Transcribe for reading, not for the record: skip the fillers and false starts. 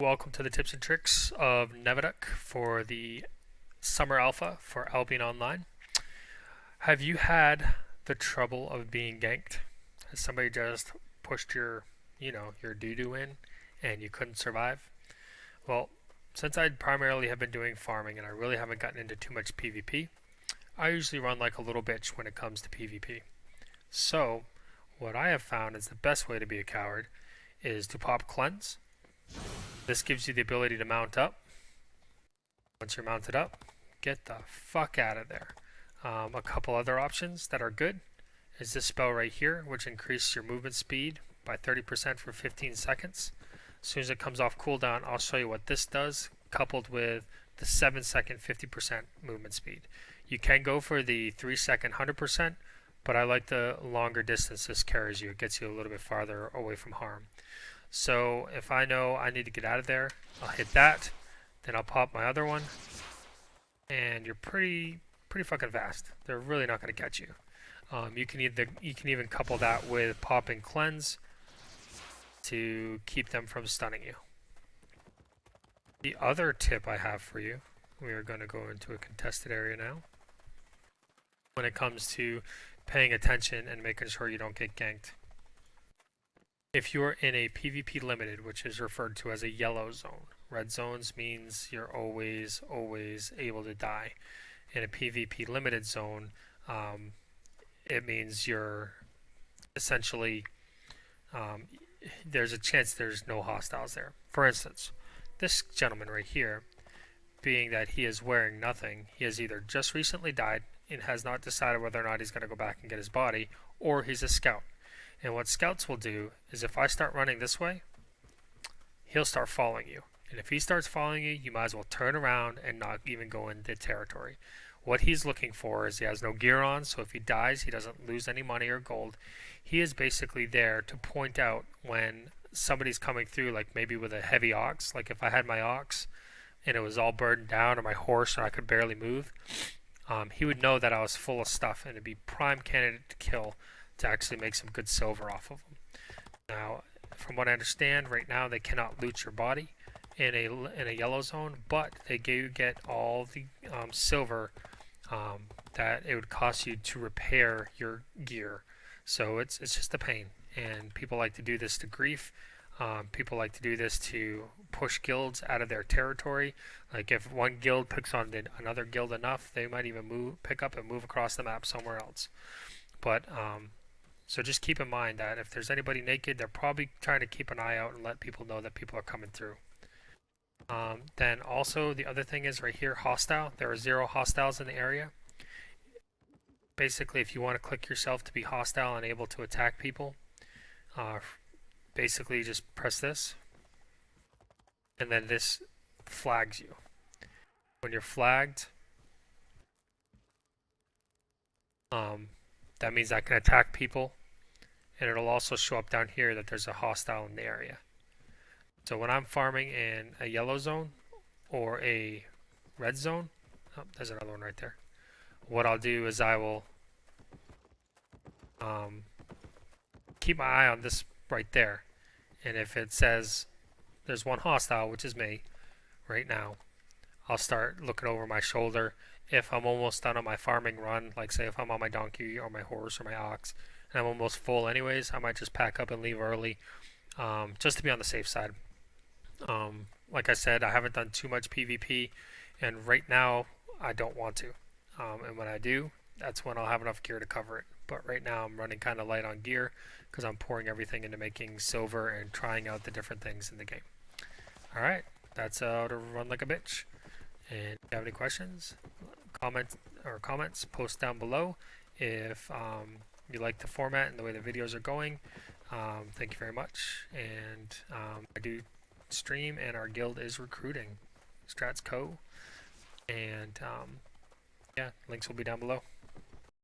Welcome to the tips and tricks of Nevaduck for the summer alpha for Albion Online. Have you had the trouble of being ganked? Has somebody just pushed your doo-doo in and you couldn't survive? Well, since I primarily have been doing farming and I really haven't gotten into too much PvP, I usually run like a little bitch when it comes to PvP. So, what I have found is the best way to be a coward is to pop cleanse. This gives you the ability to mount up. Once you're mounted up, get the fuck out of there. A couple other options that are good is this spell right here, which increases your movement speed by 30% for 15 seconds. As soon as it comes off cooldown, I'll show you what this does, coupled with the 7-second 50% movement speed. You can go for the 3-second 100%, but I like the longer distance this carries you. It gets you a little bit farther away from harm. So if I know I need to get out of there, I'll hit that, then I'll pop my other one, and you're pretty fucking fast. They're really not going to catch you. You can even couple that with popping cleanse to keep them from stunning you. The other tip I have for you, we are going to go into a contested area now. When it comes to paying attention and making sure you don't get ganked. If you're in a PvP limited, which is referred to as a yellow zone, red zones means you're always able to die. In a PvP limited zone, it means you're essentially, there's a chance there's no hostiles there. For instance, this gentleman right here, being that he is wearing nothing, he has either just recently died and has not decided whether or not he's going to go back and get his body, or he's a scout. And what scouts will do is if I start running this way, he'll start following you. And if he starts following you, you might as well turn around and not even go into territory. What he's looking for is he has no gear on, so if he dies, he doesn't lose any money or gold. He is basically there to point out when somebody's coming through, like maybe with a heavy ox. Like if I had my ox and it was all burdened down, or my horse and I could barely move, he would know that I was full of stuff and it'd be prime candidate to kill, to actually make some good silver off of them. Now, from what I understand, right now they cannot loot your body in a yellow zone, but they do get all the silver that it would cost you to repair your gear. So it's just a pain, and people like to do this to grief. People like to do this to push guilds out of their territory. Like if one guild picks on another guild enough, they might even pick up and move across the map somewhere else. But so just keep in mind that if there's anybody naked, they're probably trying to keep an eye out and let people know that people are coming through. Then also the other thing is right here, hostile. There are 0 hostiles in the area. Basically, if you want to click yourself to be hostile and able to attack people, basically just press this, and then this flags you. When you're flagged, that means I can attack people, and it'll also show up down here that there's a hostile in the area. So when I'm farming in a yellow zone or a red zone, oh, there's another one right there. What I'll do is I will keep my eye on this right there, and if it says there's one hostile, which is me right now, I'll start looking over my shoulder. If I'm almost done on my farming run, like say if I'm on my donkey or my horse or my ox and I'm almost full anyways, I might just pack up and leave early, just to be on the safe side. Like I said, I haven't done too much PvP, and right now I don't want to. And when I do, that's when I'll have enough gear to cover it. But right now I'm running kind of light on gear because I'm pouring everything into making silver and trying out the different things in the game. Alright, that's how to run like a bitch. And if you have any questions, comments, post down below. If you like the format and the way the videos are going, thank you very much. And I do stream, and our guild is recruiting, Strats Co. And yeah, links will be down below.